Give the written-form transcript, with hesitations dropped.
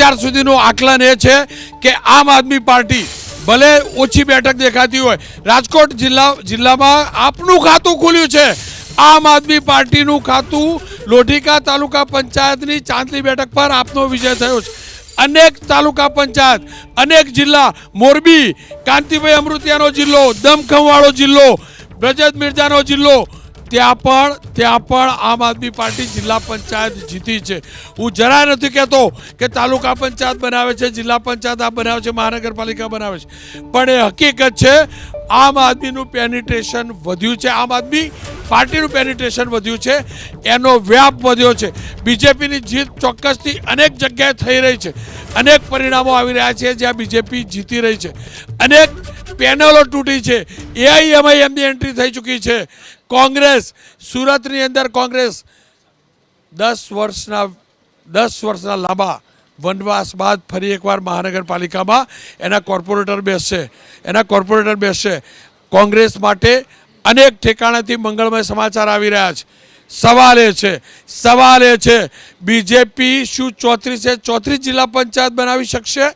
અત્યાર સુધીનું આકલન એ છે કે આમ આદમી પાર્ટી ભલે ઓછી બેઠક દેખાતી હોય, રાજકોટ જિલ્લામાં આપનું ખાતું ખુલ્યું છે. આમ આદમી પાર્ટીનું ખાતું લોઢીકા તાલુકા પંચાયતની ચાંદલી બેઠક પર આપનો વિજય થયો છે. અનેક તાલુકા પંચાયત, અનેક જિલ્લા, મોરબી, કાંતિભાઈ અમૃતિયાનો જિલ્લો, દમખમવાળો જિલ્લો, બ્રજત મિર્જાનો જિલ્લો, ત્યાં પણ આમ આદમી પાર્ટી જિલ્લા પંચાયત જીતી છે. હું જરાય નથી કહેતો કે તાલુકા પંચાયત બનાવે છે, જિલ્લા પંચાયત આ બનાવે છે, મહાનગરપાલિકા બનાવે છે, પણ એ હકીકત છે આમ આદમીનું પેનિટ્રેશન વધ્યું છે, આમ આદમી પાર્ટીનું પેનિટ્રેશન વધ્યું છે, એનો વ્યાપ વધ્યો છે. બીજેપીની જીત ચોક્કસથી અનેક જગ્યાએ થઈ રહી છે, અનેક પરિણામો આવી રહ્યા છે જ્યાં બીજેપી જીતી રહી છે, અનેક પેનલો તૂટી છે, એઆઈએમઆઈએમની એન્ટ્રી થઈ ચૂકી છે. કોંગ્રેસ સુરતની અંદર કોંગ્રેસ 10 વર્ષના લાંબા વનવાસ બાદ ફરી એકવાર મહાનગરપાલિકામાં એના કોર્પોરેટર બેસશે. કોંગ્રેસ માટે અનેક ઠેકાણેથી મંગળમય સમાચાર આવી રહ્યા છે. સવાલ એ છે બીજેપી શું 34 જિલ્લા પંચાયત બનાવી શકશે?